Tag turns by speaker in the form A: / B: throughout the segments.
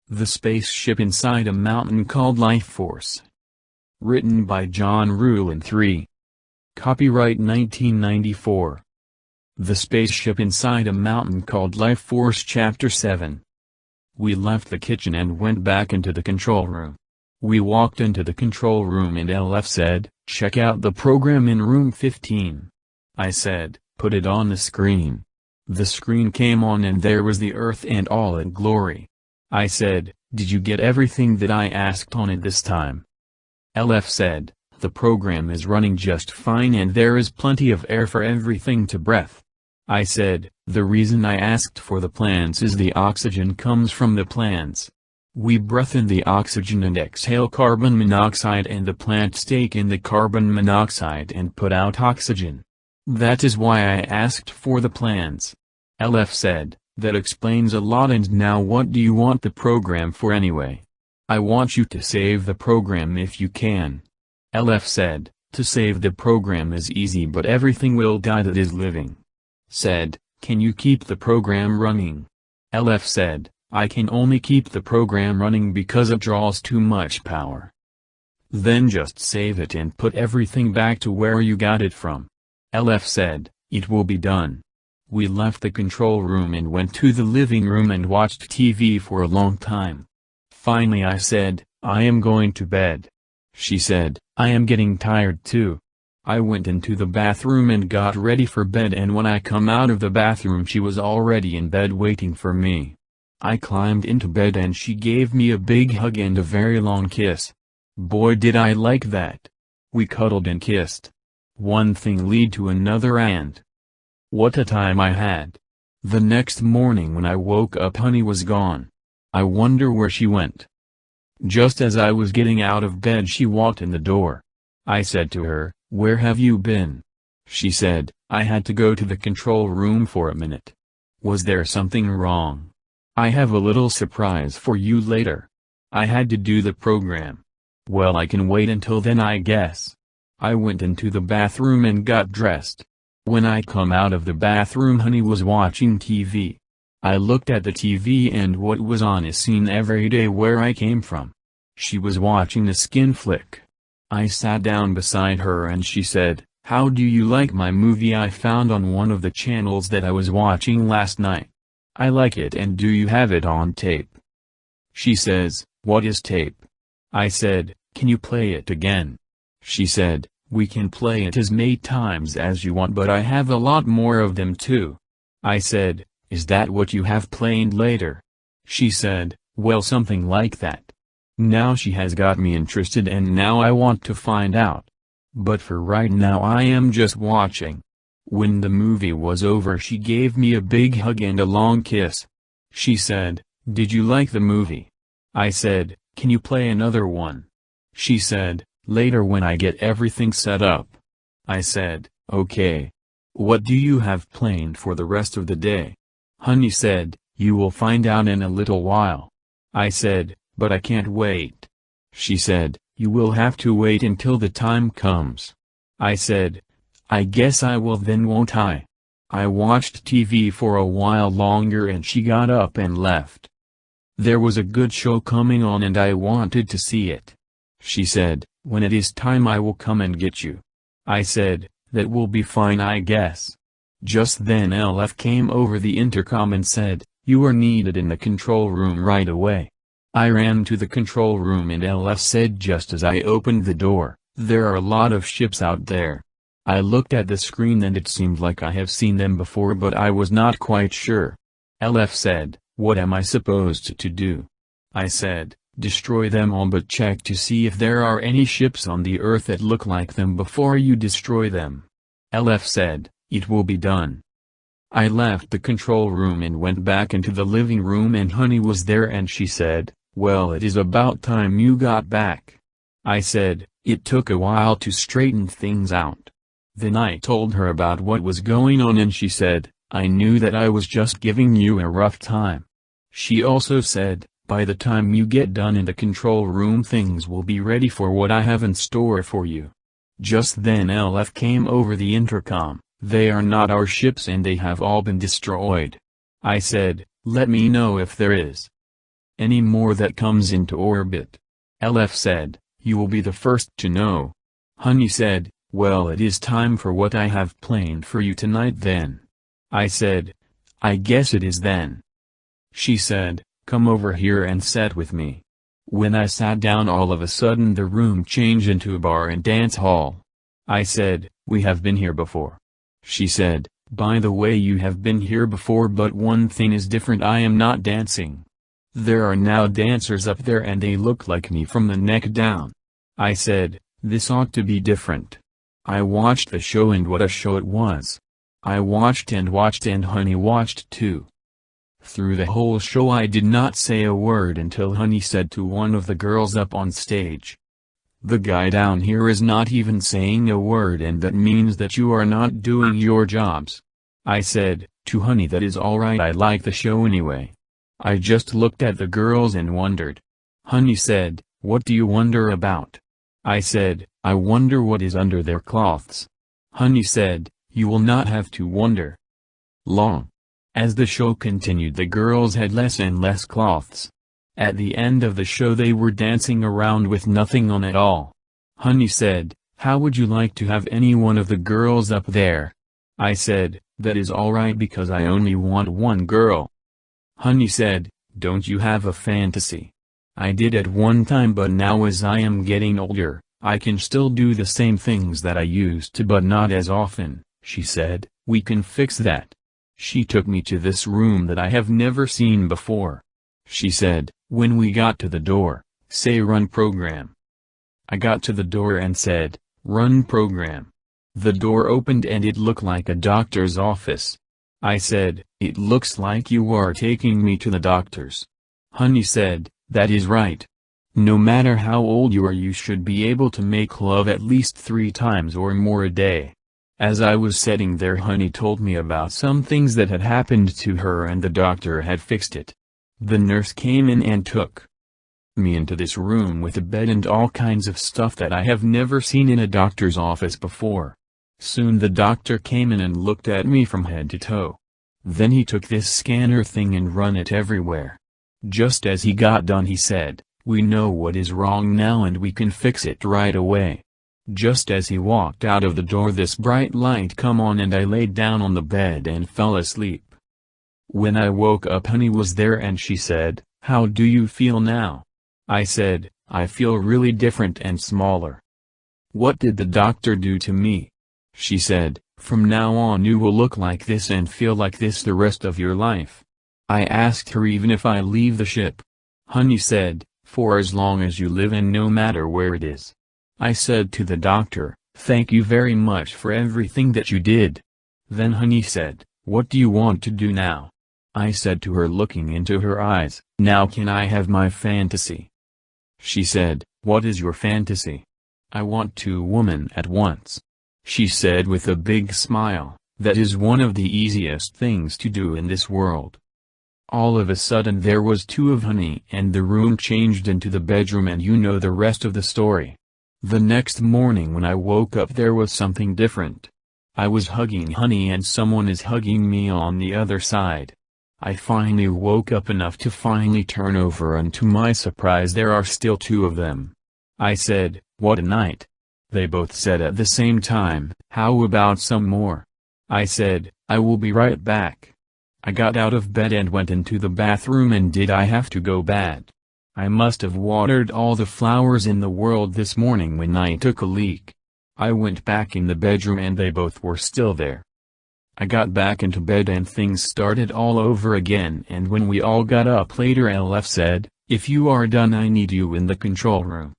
A: The Spaceship Inside a Mountain Called Life Force. Written by John Ruhlin III. Copyright 1994. The Spaceship Inside a Mountain Called Life Force Chapter 7. We left the kitchen and went back into the control room. We walked into the control room and LF said, "Check out the program in room 15. I said, "Put it on the screen." The screen came on and there was the Earth and all its glory. I said, "Did you get everything that I asked on it this time?" LF said, "The program is running just fine and there is plenty of air for everything to breathe." I said, "The reason I asked for the plants is the oxygen comes from the plants. We breathe in the oxygen and exhale carbon monoxide and the plants take in the carbon monoxide and put out oxygen. That is why I asked for the plants." LF said, "That explains a lot, and now what do you want the program for anyway?" "I want you to save the program if you can." LF said, "To save the program is easy but everything will die that is living." Said, "Can you keep the program running?" LF said, "I can only keep the program running because it draws too much power." "Then just save it and put everything back to where you got it from." LF said, "It will be done." We left the control room and went to the living room and watched TV for a long time. Finally I said, "I am going to bed." She said, "I am getting tired too." I went into the bathroom and got ready for bed, and when I come out of the bathroom she was already in bed waiting for me. I climbed into bed and she gave me a big hug and a very long kiss. Boy did I like that. We cuddled and kissed. One thing led to another and what a time I had. The next morning when I woke up, Honey was gone. I wonder where she went. Just as I was getting out of bed she walked in the door. I said to her, "Where have you been?" She said, "I had to go to the control room for a minute." "Was there something wrong?" "I have a little surprise for you later." "I had to do the program." "Well, I can wait until then, I guess." I went into the bathroom and got dressed. When I come out of the bathroom, Honey was watching TV. I looked at the TV and what was on is seen every day where I came from. She was watching a skin flick. I sat down beside her and she said, "How do you like my movie I found on one of the channels that I was watching last night?" "I like it, and do you have it on tape?" She says, "What is tape?" I said, "Can you play it again?" She said, "We can play it as many times as you want, but I have a lot more of them too." I said, "Is that what you have playing later?" She said, "Well, something like that." Now she has got me interested and now I want to find out. But for right now I am just watching. When the movie was over she gave me a big hug and a long kiss. She said, "Did you like the movie?" I said, "Can you play another one?" She said, "Later when I get everything set up." I said, "Okay. What do you have planned for the rest of the day?" Honey said, "You will find out in a little while." I said, "But I can't wait." She said, "You will have to wait until the time comes." I said, "I guess I will then, won't I?" I watched TV for a while longer and she got up and left. There was a good show coming on and I wanted to see it. She said, "When it is time I will come and get you." I said, "That will be fine, I guess." Just then LF came over the intercom and said, "You are needed in the control room right away." I ran to the control room and LF said just as I opened the door, "There are a lot of ships out there." I looked at the screen and it seemed like I have seen them before, but I was not quite sure. LF said, "What am I supposed to do?" I said, "Destroy them all, but check to see if there are any ships on the Earth that look like them before you destroy them." LF said, "It will be done." I left the control room and went back into the living room and Honey was there and she said, "Well, it is about time you got back." I said, "It took a while to straighten things out." Then I told her about what was going on and she said, "I knew that I was just giving you a rough time." She also said, "By the time you get done in the control room things will be ready for what I have in store for you." Just then LF came over the intercom, "They are not our ships and they have all been destroyed." I said, "Let me know if there is." any more that comes into orbit. LF said, you will be the first to know. Honey said, well, it is time for what I have planned for you tonight then. I said, I guess it is then. She said, come over here and sit with me. When I sat down, all of a sudden the room changed into a bar and dance hall. I said, we have been here before. She said, by the way, you have been here before, but one thing is different, I am not dancing. There are now dancers up there and they look like me from the neck down. I said, this ought to be different. I watched the show, and what a show it was. I watched and Honey watched too. Through the whole show I did not say a word until Honey said to one of the girls up on stage, the guy down here is not even saying a word, and that means that you are not doing your jobs. I said, to Honey, that is alright, I like the show anyway. I just looked at the girls and wondered. Honey said, what do you wonder about? I said, I wonder what is under their cloths. Honey said, you will not have to wonder long. As the show continued, the girls had less and less cloths. At the end of the show they were dancing around with nothing on at all. Honey said, how would you like to have any one of the girls up there? I said, that is alright because I only want one girl. Honey said, don't you have a fantasy? I did at one time, but now as I am getting older, I can still do the same things that I used to, but not as often. She said, we can fix that. She took me to this room that I have never seen before. She said, when we got to the door, say run program. I got to the door and said, run program. The door opened and it looked like a doctor's office. I said, it looks like you are taking me to the doctor's. Honey said, that is right. No matter how old you are, you should be able to make love at least 3 times or more a day. As I was sitting there, Honey told me about some things that had happened to her and the doctor had fixed it. The nurse came in and took me into this room with a bed and all kinds of stuff that I have never seen in a doctor's office before. Soon the doctor came in and looked at me from head to toe. Then he took this scanner thing and run it everywhere. Just as he got done he said, we know what is wrong now and we can fix it right away. Just as he walked out of the door, this bright light come on and I laid down on the bed and fell asleep. When I woke up, Honey was there and she said, how do you feel now? I said, I feel really different and smaller. What did the doctor do to me? She said, from now on you will look like this and feel like this the rest of your life. I asked her, even if I leave the ship? Honey said, for as long as you live and no matter where it is. I said to the doctor, thank you very much for everything that you did. Then Honey said, what do you want to do now? I said to her, looking into her eyes, now can I have my fantasy? She said, what is your fantasy? I want 2 women at once. She said with a big smile, that is one of the easiest things to do in this world. All of a sudden there was 2 of Honey and the room changed into the bedroom, and you know the rest of the story. The next morning when I woke up there was something different. I was hugging Honey and someone is hugging me on the other side. I finally woke up enough to finally turn over, and to my surprise there are still 2 of them. I said, what a night. They both said at the same time, how about some more? I said, I will be right back. I got out of bed and went into the bathroom, and did I have to go bad? I must have watered all the flowers in the world this morning when I took a leak. I went back in the bedroom and they both were still there. I got back into bed and things started all over again, and when we all got up later, LF said, if you are done I need you in the control room.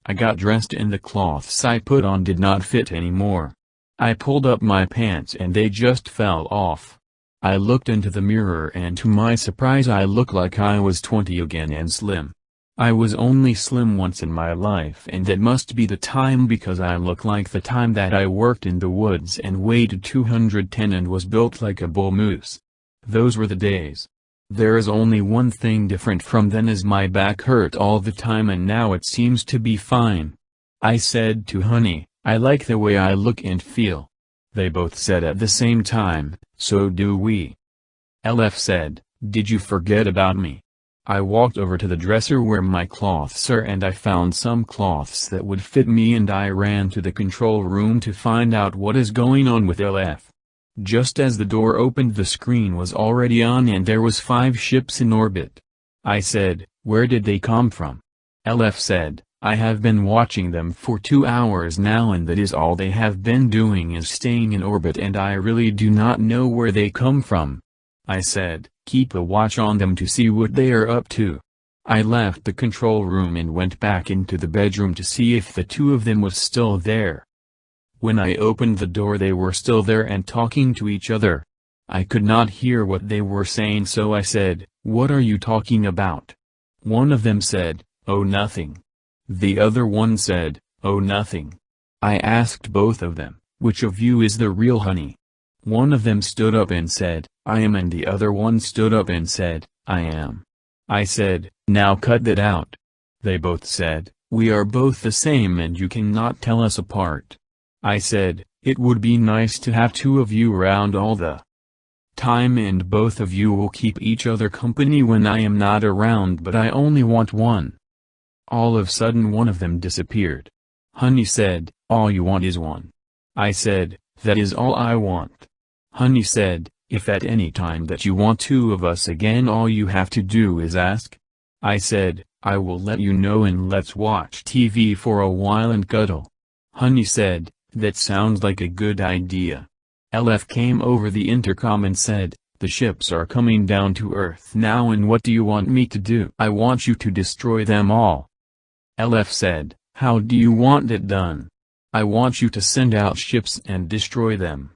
A: I got dressed and the cloths I put on did not fit anymore. I pulled up my pants and they just fell off. I looked into the mirror and to my surprise I looked like I was 20 again and slim. I was only slim once in my life, and that must be the time because I look like the time that I worked in the woods and weighed 210 and was built like a bull moose. Those were the days. There is only one thing different from then, is my back hurt all the time and now it seems to be fine. I said to Honey, I like the way I look and feel. They both said at the same time, so do we. LF said, did you forget about me? I walked over to the dresser where my cloths are and I found some cloths that would fit me and I ran to the control room to find out what is going on with LF. Just as the door opened the screen was already on and there was 5 ships in orbit. I said, "Where did they come from?" LF said, "I have been watching them for 2 hours now and that is all they have been doing is staying in orbit and I really do not know where they come from." I said, "Keep a watch on them to see what they are up to." I left the control room and went back into the bedroom to see if the 2 of them was still there. When I opened the door they were still there and talking to each other. I could not hear what they were saying so I said, "What are you talking about?" One of them said, "Oh nothing." The other one said, "Oh nothing." I asked both of them, "Which of you is the real honey?" One of them stood up and said, "I am," and the other one stood up and said, "I am." I said, "Now cut that out." They both said, "We are both the same and you cannot tell us apart." I said, "It would be nice to have 2 of you around all the time and both of you will keep each other company when I am not around but I only want one." All of a sudden one of them disappeared. Honey said, "All you want is one." I said, "That is all I want." Honey said, "If at any time that you want 2 of us again all you have to do is ask." I said, "I will let you know and let's watch TV for a while and cuddle." Honey said, "That sounds like a good idea." LF came over the intercom and said, "The ships are coming down to Earth now and what do you want me to do?" "I want you to destroy them all." LF said, "How do you want it done?" "I want you to send out ships and destroy them."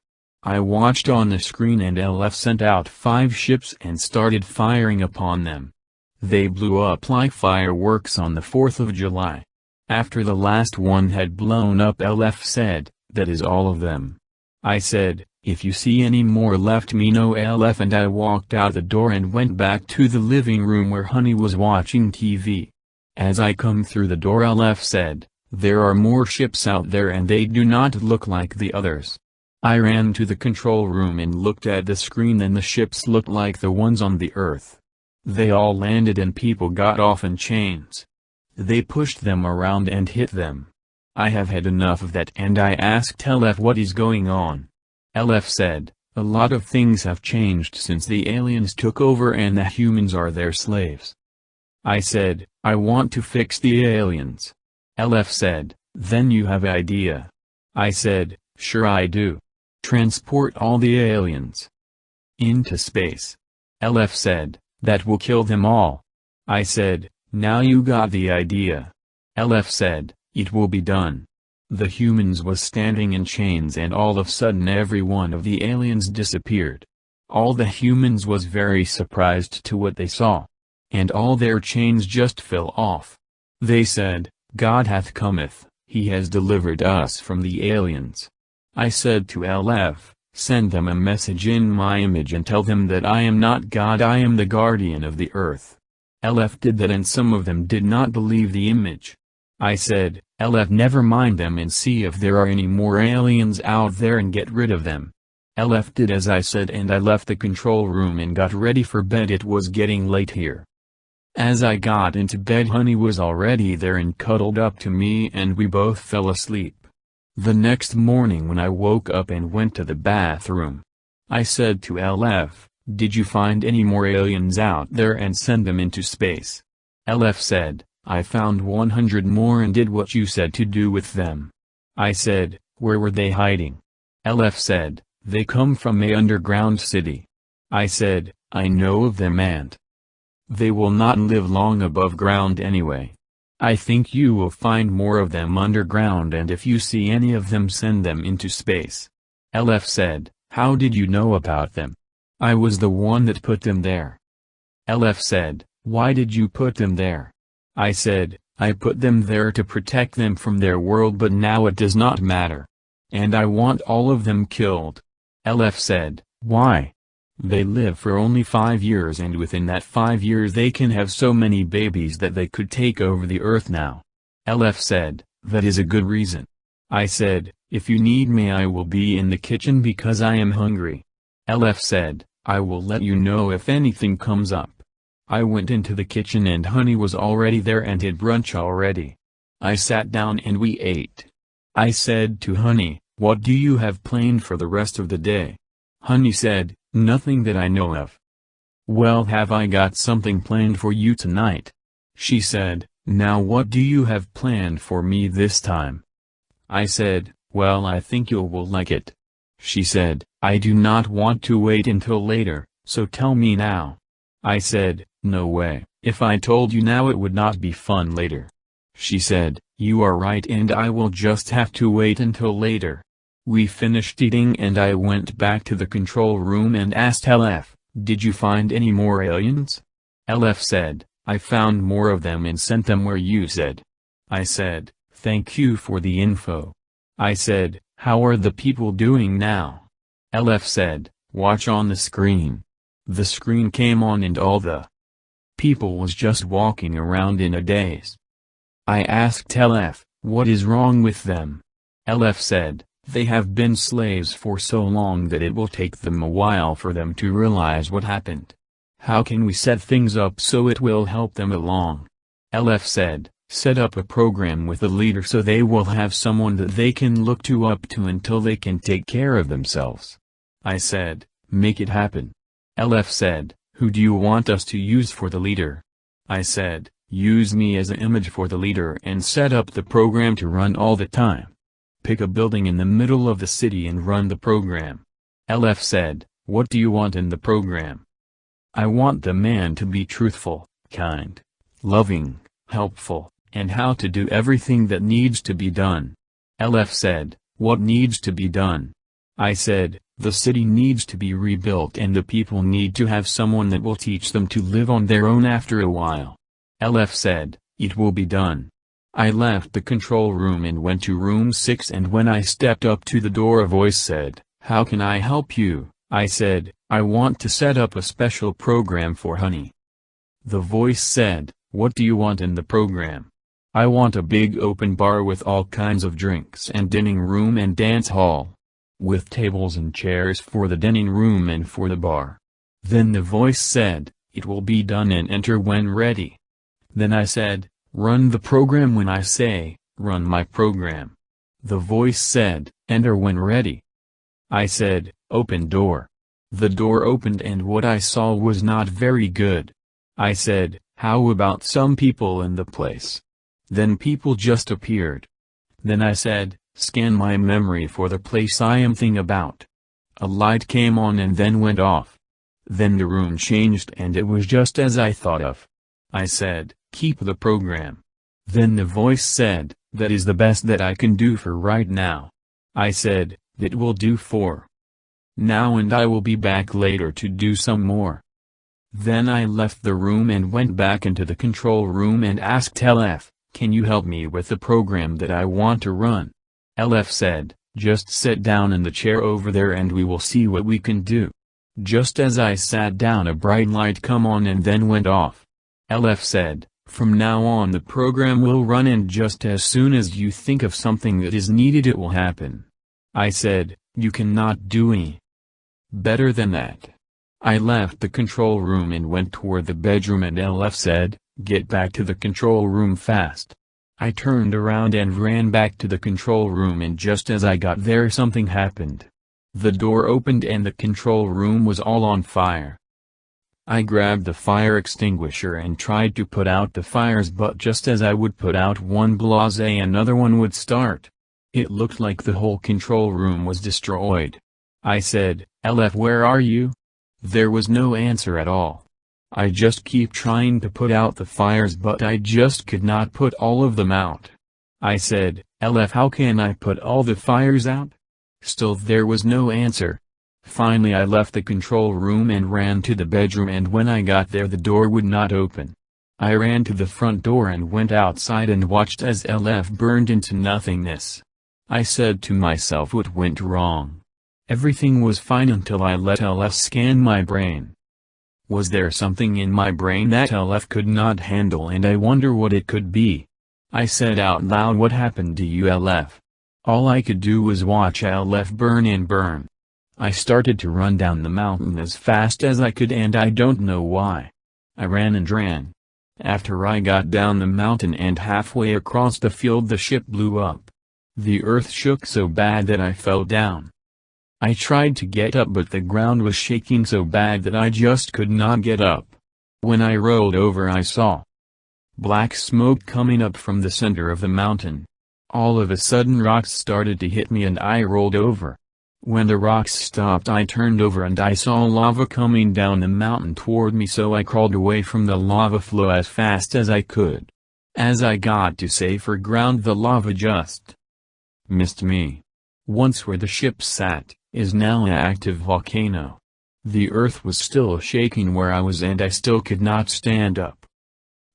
A: I watched on the screen and LF sent out 5 ships and started firing upon them. They blew up like fireworks on the 4th of July. After the last one had blown up LF said, "That is all of them." I said, "If you see any more let me know LF," and I walked out the door and went back to the living room where Honey was watching TV. As I come through the door LF said, "There are more ships out there and they do not look like the others." I ran to the control room and looked at the screen and the ships looked like the ones on the Earth. They all landed and people got off in chains. They pushed them around and hit them. I have had enough of that and I asked LF what is going on. LF said, "A lot of things have changed since the aliens took over and the humans are their slaves." I said, "I want to fix the aliens." LF said, "Then you have idea." I said, "Sure I do. Transport all the aliens into space." LF said, "That will kill them all." I said, "Now you got the idea." LF said, "It will be done." The humans was standing in chains and all of a sudden every one of the aliens disappeared. All the humans was very surprised to what they saw. And all their chains just fell off. They said, "God hath cometh, he has delivered us from the aliens." I said to LF, "Send them a message in my image and tell them that I am not God, I am the guardian of the earth." LF did that and some of them did not believe the image. I said, "LF never mind them and see if there are any more aliens out there and get rid of them." LF did as I said and I left the control room and got ready for bed. It was getting late here. As I got into bed Honey was already there and cuddled up to me and we both fell asleep. The next morning when I woke up and went to the bathroom, I said to LF, "Did you find any more aliens out there and send them into space?" LF said, "I found 100 more and did what you said to do with them." I said, "Where were they hiding?" LF said, "They come from a underground city." I said, "I know of them and they will not live long above ground anyway. I think you will find more of them underground and if you see any of them send them into space." LF said, "How did you know about them?" I was the one that put them there. LF said, "Why did you put them there?" I said, "I put them there to protect them from their world but now it does not matter. And I want all of them killed." LF said, "Why?" They live for only 5 years and within that 5 years they can have so many babies that they could take over the earth now. LF said, "That is a good reason." I said, "If you need me I will be in the kitchen because I am hungry." LF said, "I will let you know if anything comes up." I went into the kitchen and Honey was already there and had brunch already. I sat down and we ate. I said to Honey, "What do you have planned for the rest of the day?" Honey said, "Nothing that I know of." "Well, have I got something planned for you tonight?" She said, "Now what do you have planned for me this time?" I said, "Well, I think you will like it." She said, "I do not want to wait until later, so tell me now." I said, "No way, if I told you now it would not be fun later." She said, "You are right and I will just have to wait until later." We finished eating and I went back to the control room and asked LF, "Did you find any more aliens?" LF said, "I found more of them and sent them where you said." I said, "Thank you for the info." I said, "How are the people doing now?" LF said, "Watch on the screen." The screen came on and all the people was just walking around in a daze. I asked LF, "What is wrong with them?" LF said, "They have been slaves for so long that it will take them a while for them to realize what happened. How can we set things up so it will help them along?" LF said, "Set up a program with a leader so they will have someone that they can look to up to until they can take care of themselves." I said, "Make it happen." LF said, "Who do you want us to use for the leader?" I said, "Use me as an image for the leader and set up the program to run all the time. Pick a building in the middle of the city and run the program." LF said, "What do you want in the program?" "I want the man to be truthful, kind, loving, helpful, and how to do everything that needs to be done." LF said, "What needs to be done?" I said, "The city needs to be rebuilt and the people need to have someone that will teach them to live on their own after a while." LF said, "It will be done." I left the control room and went to room 6 and when I stepped up to the door a voice said, "How can I help you?" I said, "I want to set up a special program for Honey." The voice said, "What do you want in the program?" "I want a big open bar with all kinds of drinks and dining room and dance hall. With tables and chairs for the dining room and for the bar." Then the voice said, "It will be done and enter when ready." Then I said, "Run the program when I say, run my program." The voice said, "Enter when ready." I said, "Open door." The door opened and what I saw was not very good. I said, "How about some people in the place?" Then people just appeared. Then I said, "Scan my memory for the place I am thinking about." A light came on and then went off. Then the room changed and it was just as I thought of. I said, "Keep the program." Then the voice said, "That is the best that I can do for right now." I said, "That will do for now and I will be back later to do some more." Then I left the room and went back into the control room and asked LF, "Can you help me with the program that I want to run?" LF said, "Just sit down in the chair over there and we will see what we can do." Just as I sat down a bright light come on and then went off. LF said, "From now on the program will run and just as soon as you think of something that is needed it will happen." I said, "You cannot do any better than that." I left the control room and went toward the bedroom and LF said, "Get back to the control room fast." I turned around and ran back to the control room and just as I got there something happened. The door opened and the control room was all on fire. I grabbed the fire extinguisher and tried to put out the fires but just as I would put out one blaze another one would start. It looked like the whole control room was destroyed. I said, "LF, where are you?" There was no answer at all. I just keep trying to put out the fires but I just could not put all of them out. I said, "LF, how can I put all the fires out?" Still there was no answer. Finally I left the control room and ran to the bedroom and when I got there the door would not open. I ran to the front door and went outside and watched as LF burned into nothingness. I said to myself what went wrong. Everything was fine until I let LF scan my brain. Was there something in my brain that LF could not handle and I wonder what it could be? I said out loud, "What happened to you, LF?" All I could do was watch LF burn and burn. I started to run down the mountain as fast as I could and I don't know why. I ran and ran. After I got down the mountain and halfway across the field, the ship blew up. The earth shook so bad that I fell down. I tried to get up, but the ground was shaking so bad that I just could not get up. When I rolled over, I saw black smoke coming up from the center of the mountain. All of a sudden rocks started to hit me and I rolled over. When the rocks stopped, I turned over and I saw lava coming down the mountain toward me, so I crawled away from the lava flow as fast as I could. As I got to safer ground, the lava just missed me. Once where the ship sat is now an active volcano. The earth was still shaking where I was and I still could not stand up.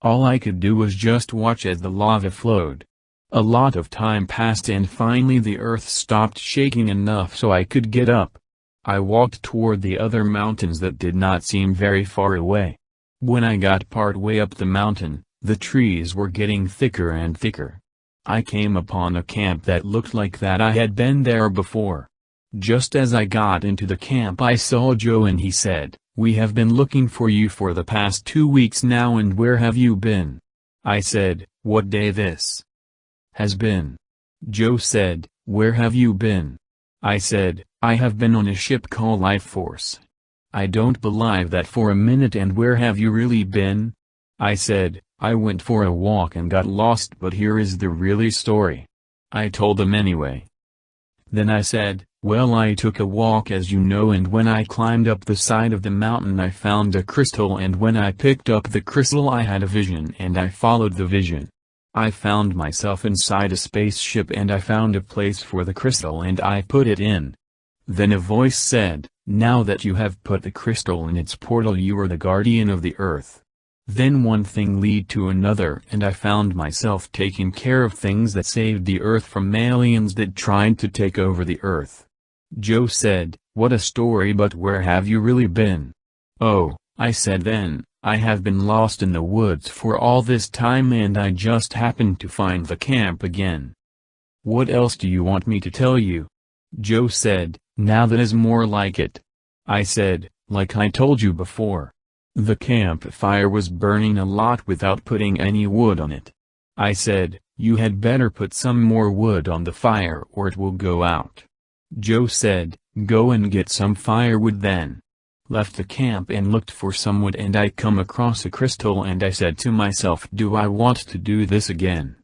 A: All I could do was just watch as the lava flowed. A lot of time passed and finally the earth stopped shaking enough so I could get up. I walked toward the other mountains that did not seem very far away. When I got part way up the mountain, the trees were getting thicker and thicker. I came upon a camp that looked like that I had been there before. Just as I got into the camp, I saw Joe and he said, "We have been looking for you for the past 2 weeks now, and where have you been?" I said, "What day this has been?" Joe said, "Where have you been?" I said, "I have been on a ship called Life Force." "I don't believe that for a minute. And where have you really been?" I said, "I went for a walk and got lost, but here is the really story." I told him anyway. Then I said, "Well, I took a walk as you know, and when I climbed up the side of the mountain I found a crystal, and when I picked up the crystal I had a vision and I followed the vision. I found myself inside a spaceship and I found a place for the crystal and I put it in. Then a voice said, 'Now that you have put the crystal in its portal, you are the guardian of the earth.' Then one thing led to another and I found myself taking care of things that saved the earth from aliens that tried to take over the earth." Joe said, "What a story, but where have you really been?" "Oh," I said then, "I have been lost in the woods for all this time and I just happened to find the camp again." "What else do you want me to tell you?" Joe said, "Now that is more like it." I said, "Like I told you before. The campfire was burning a lot without putting any wood on it." I said, "You had better put some more wood on the fire or it will go out." Joe said, "Go and get some firewood then." Left the camp and looked for some wood and I come across a crystal and I said to myself, "Do I want to do this again?"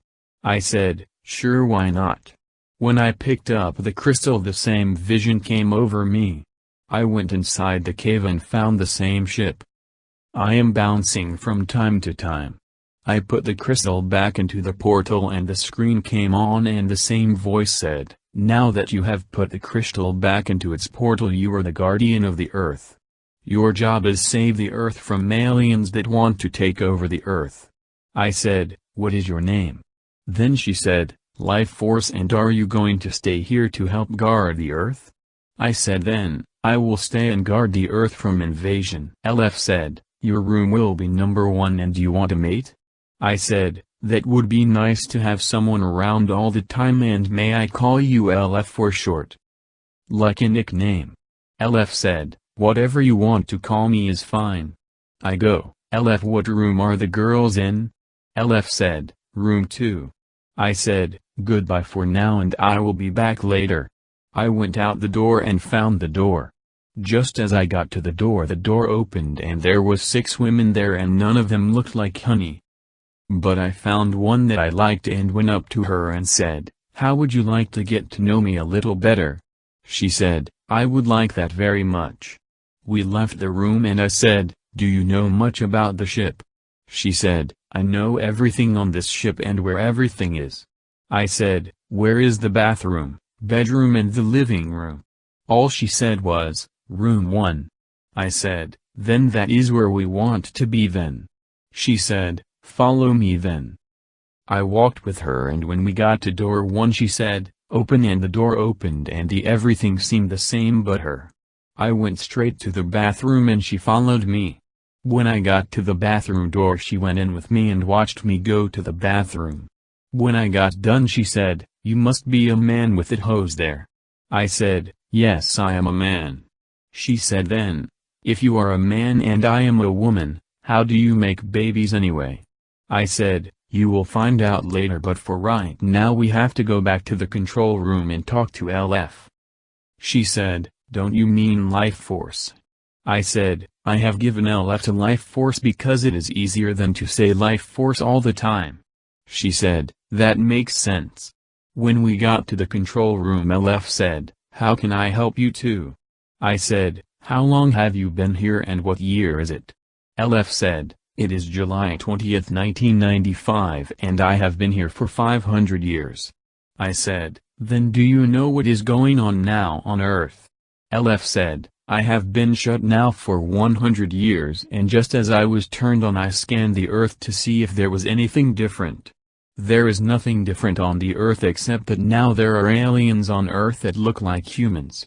A: I said, "Sure, why not?" When I picked up the crystal, the same vision came over me. I went inside the cave and found the same ship. I am bouncing from time to time. I put the crystal back into the portal and the screen came on and the same voice said, "Now that you have put the crystal back into its portal, you are the guardian of the earth. Your job is save the earth from aliens that want to take over the earth." I said, "What is your name?" Then she said, "Life Force." "And are you going to stay here to help guard the earth?" I said then, "I will stay and guard the earth from invasion." LF said, "Your room will be number 1 and you want a mate?" I said, "That would be nice to have someone around all the time, and may I call you LF for short?" "Like a nickname?" LF said, "Whatever you want to call me is fine." I go, "LF, what room are the girls in?" LF said, "Room 2. I said, "Goodbye for now and I will be back later." I went out the door and found the door. Just as I got to the door opened and there was 6 women there and none of them looked like honey. But I found one that I liked and went up to her and said, "How would you like to get to know me a little better?" She said, "I would like that very much." We left the room and I said, "Do you know much about the ship?" She said, "I know everything on this ship and where everything is." I said, "Where is the bathroom, bedroom and the living room?" All she said was, "Room 1. I said, "Then that is where we want to be then." She said, "Follow me then." I walked with her and when we got to door 1 she said, "Open," and the door opened and everything seemed the same but her. I went straight to the bathroom and she followed me. When I got to the bathroom door she went in with me and watched me go to the bathroom. When I got done she said, "You must be a man with that hose there." I said, "Yes, I am a man." She said then, "If you are a man and I am a woman, How do you make babies anyway? I said, you will find out later, but for right now we have to go back to the control room and talk to LF. She said, don't you mean Life Force? I said, I have given LF to Life Force because it is easier than to say Life Force all the time. She said, that makes sense. When we got to the control room, LF said, how can I help you too? I said, how long have you been here and what year is it? LF said, it is July 20th, 1995 and I have been here for 500 years. I said, then do you know what is going on now on Earth? LF said, I have been shut now for 100 years and just as I was turned on I scanned the Earth to see if there was anything different. There is nothing different on the Earth except that now there are aliens on Earth that look like humans.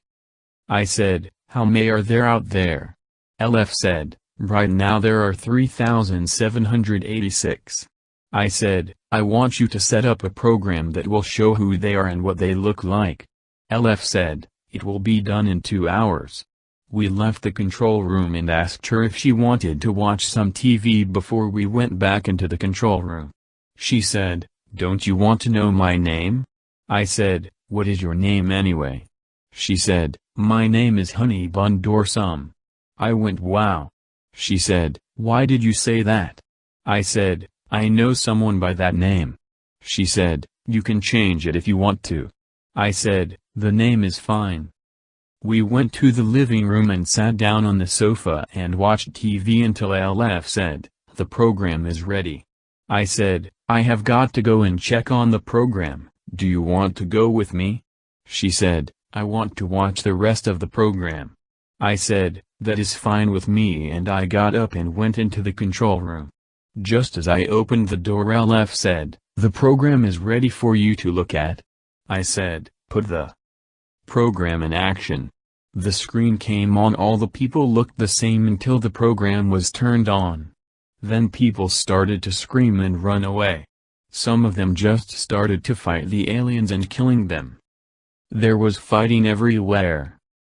A: I said, how many are there out there? LF said, right now there are 3,786. I said, I want you to set up a program that will show who they are and what they look like. LF said, it will be done in 2 hours. We left the control room and asked her if she wanted to watch some TV before we went back into the control room. She said, don't you want to know my name? I said, what is your name anyway? She said, my name is Honey Bun Dorsum. I went wow. She said, why did you say that? I said, I know someone by that name. She said, you can change it if you want to. I said, the name is fine. We went to the living room and sat down on the sofa and watched TV until LF said, the program is ready. I said, I have got to go and check on the program, do you want to go with me? She said, I want to watch the rest of the program. I said, that is fine with me and I got up and went into the control room. Just as I opened the door LF said, the program is ready for you to look at. I said, put the program in action. The screen came on, all the people looked the same until the program was turned on. Then people started to scream and run away. Some of them just started to fight the aliens and killing them. There was fighting everywhere.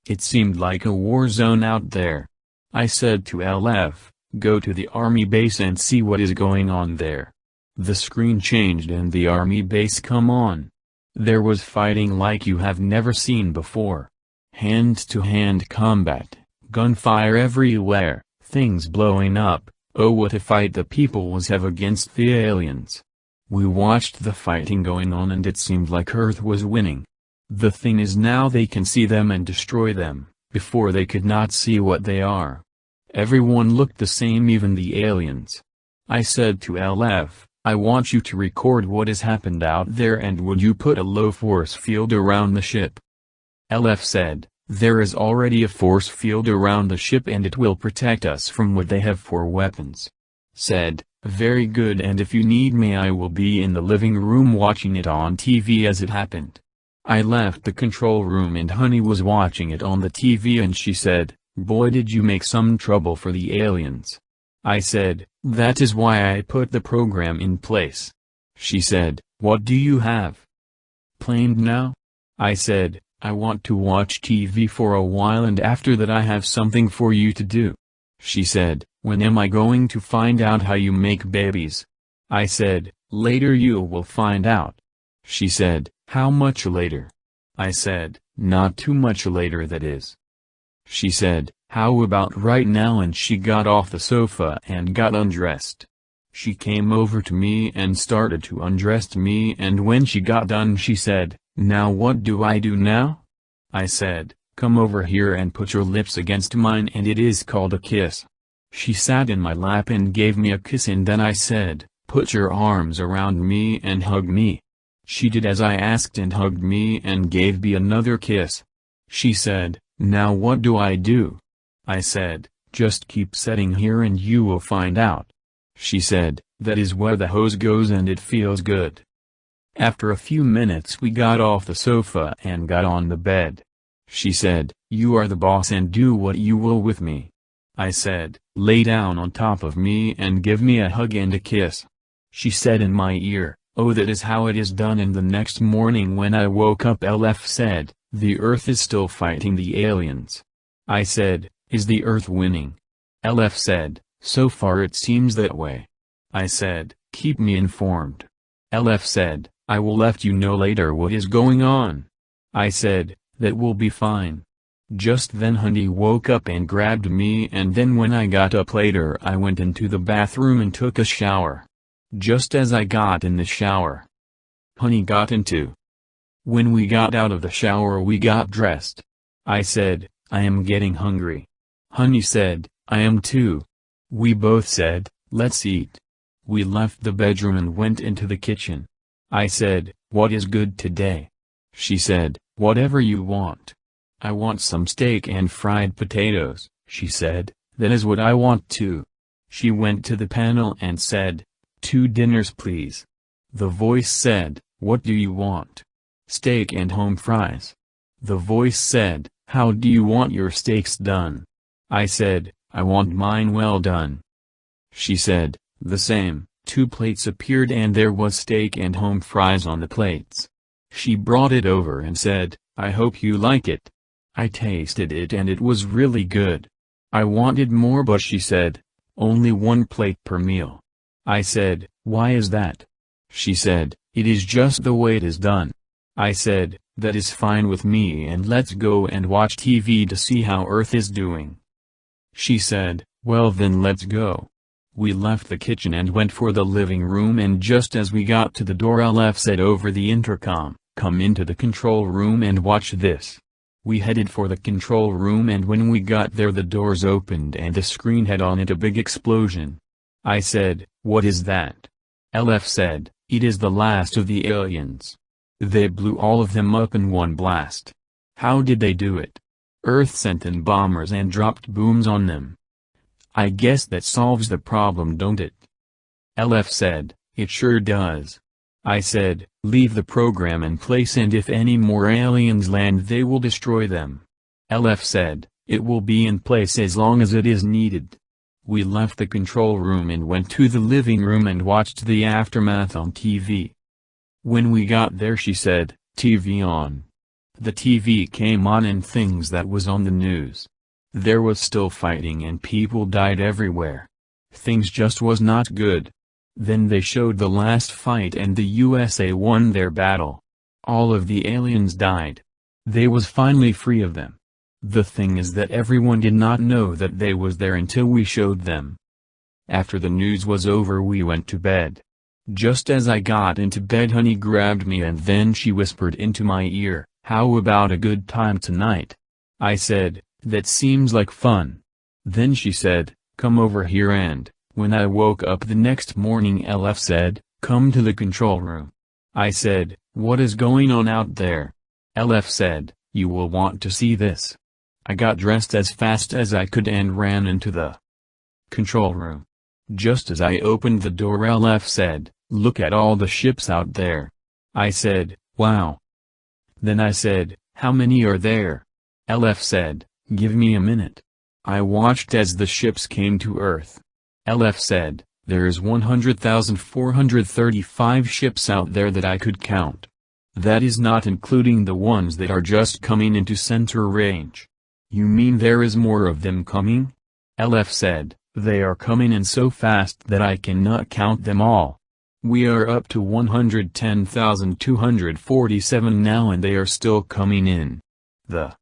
A: It seemed like a war zone out there. I said to LF, go to the army base and see what is going on there. The screen changed and the army base come on. There was fighting like you have never seen before. Hand-to-hand combat, gunfire everywhere, things blowing up. Oh, what a fight the people was have against the aliens. We watched the fighting going on and it seemed like Earth was winning. The thing is now they can see them and destroy them, before they could not see what they are. Everyone looked the same, even the aliens. I said to LF, I want you to record what has happened out there and would you put a low force field around the ship? LF said, there is already a force field around the ship and it will protect us from what they have for weapons. Said, very good, and if you need me I will be in the living room watching it on TV as it happened. I left the control room and Honey was watching it on the TV and she said, boy did you make some trouble for the aliens. I said, that is why I put the program in place. She said, what do you have planned now? I said, I want to watch TV for a while and after that I have something for you to do. She said, when am I going to find out how you make babies? I said, later you will find out. She said, how much later? I said, not too much later that is. She said, how about right now, and she got off the sofa and got undressed. She came over to me and started to undress me and when she got done she said, now what do I do now? I said, come over here and put your lips against mine and it is called a kiss. She sat in my lap and gave me a kiss and then I said, put your arms around me and hug me. She did as I asked and hugged me and gave me another kiss. She said, now what do I do? I said, just keep sitting here and you will find out. She said, that is where the hose goes and it feels good. After a few minutes we got off the sofa and got on the bed. She said, you are the boss and do what you will with me. I said, lay down on top of me and give me a hug and a kiss. She said in my ear, oh that is how it is done, and the next morning when I woke up LF said, the Earth is still fighting the aliens. I said, is the Earth winning? LF said, So far it seems that way. I said, keep me informed. LF said, I will let you know later what is going on. I said, that will be fine. Just then Honey woke up and grabbed me, and then when I got up later I went into the bathroom and took a shower. Just as I got in the shower, Honey got in too. When we got out of the shower we got dressed. I said, I am getting hungry. Honey said, I am too. We both said, let's eat. We left the bedroom and went into the kitchen. I said, what is good today? She said, whatever you want. I want some steak and fried potatoes, she said. That is what I want too. She went to the panel and said, 2 dinners please. The voice said, what do you want? Steak and home fries. The voice said, how do you want your steaks done? I said, I want mine well done. She said, the same. 2 plates appeared and there was steak and home fries on the plates. She brought it over and said, I hope you like it. I tasted it and it was really good. I wanted more but she said, only 1 plate per meal. I said, why is that? She said, it is just the way it is done. I said, that is fine with me and let's go and watch TV to see how Earth is doing. She said, well then let's go. We left the kitchen and went for the living room, and just as we got to the door LF said over the intercom, come into the control room and watch this. We headed for the control room, and when we got there the doors opened and the screen had on it a big explosion. I said, what is that? LF said, it is the last of the aliens. They blew all of them up in one blast. How did they do it? Earth sent in bombers and dropped booms on them. I guess that solves the problem, don't it? LF said, it sure does. I said, leave the program in place and if any more aliens land they will destroy them. LF said, it will be in place as long as it is needed. We left the control room and went to the living room and watched the aftermath on TV. When we got there she said, TV on. The TV came on and things that was on the news. There was still fighting and people died everywhere. Things just was not good. Then they showed the last fight and the USA won their battle. All of the aliens died. They was finally free of them. The thing is that everyone did not know that they was there until we showed them. After the news was over we went to bed. Just as I got into bed Honey grabbed me and then she whispered into my ear, how about a good time tonight? I said, that seems like fun. Then she said, come over here, and when I woke up the next morning LF said, come to the control room. I said, what is going on out there? LF said, you will want to see this. I got dressed as fast as I could and ran into the control room. Just as I opened the door LF said, look at all the ships out there. I said, wow. Then I said, how many are there? LF said, give me a minute. I watched as the ships came to Earth. LF said, there is 100,435 ships out there that I could count. That is not including the ones that are just coming into center range. You mean there is more of them coming? LF said, they are coming in so fast that I cannot count them all. We are up to 110,247 now and they are still coming in. The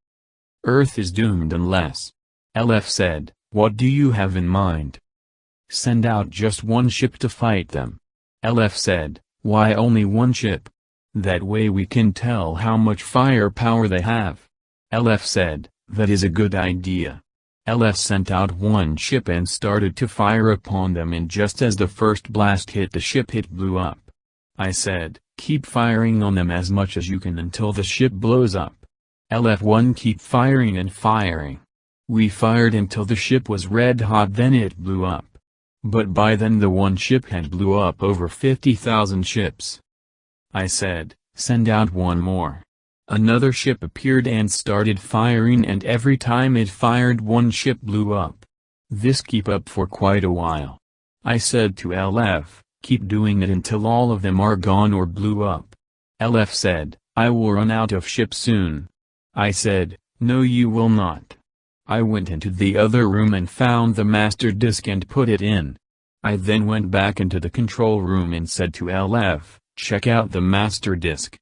A: Earth is doomed unless. LF said, what do you have in mind? Send out just 1 ship to fight them. LF said, why only 1 ship? That way we can tell how much firepower they have. LF said, that is a good idea. LF sent out 1 ship and started to fire upon them, and just as the first blast hit the ship it blew up. I said, keep firing on them as much as you can until the ship blows up. LF1 keep firing and firing. We fired until the ship was red hot, then it blew up. But by then the 1 ship had blew up over 50,000 ships. I said, send out 1 more. Another ship appeared and started firing, and every time it fired 1 ship blew up. This keep up for quite a while. I said to LF, keep doing it until all of them are gone or blew up. LF said, I will run out of ships soon. I said, no you will not. I went into the other room and found the master disk and put it in. I then went back into the control room and said to LF, check out the master disk.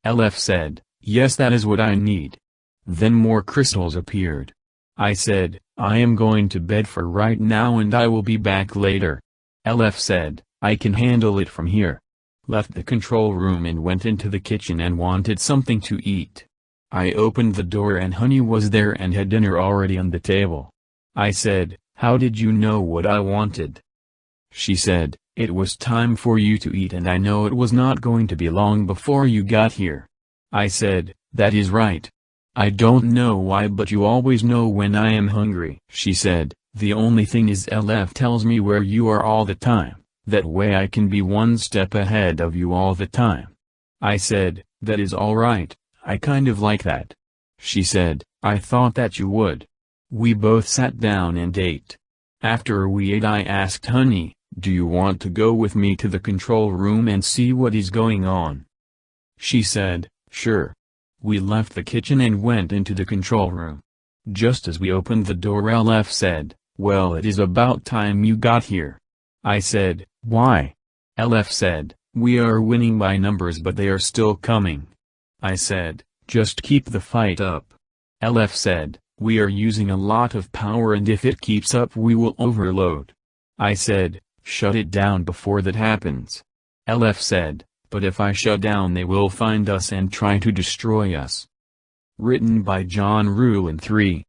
A: LF said, yes, that is what I need. Then more crystals appeared. I said, I am going to bed for right now and I will be back later. LF said, I can handle it from here. Left the control room and went into the kitchen and wanted something to eat. I opened the door and Honey was there and had dinner already on the table. I said, how did you know what I wanted? She said, it was time for you to eat and I know it was not going to be long before you got here. I said, that is right. I don't know why but you always know when I am hungry. She said, the only thing is LF tells me where you are all the time, that way I can be one step ahead of you all the time. I said, that is alright, I kind of like that. She said, I thought that you would. We both sat down and ate. After we ate I asked Honey, do you want to go with me to the control room and see what is going on? She said, sure. We left the kitchen and went into the control room. Just as we opened the door LF said, well, it is about time you got here. I said, why? LF said, we are winning by numbers but they are still coming. I said, just keep the fight up. LF said, we are using a lot of power and if it keeps up we will overload. I said, shut it down before that happens. LF said, but if I shut down they will find us and try to destroy us. Written by John Ruhlin 3.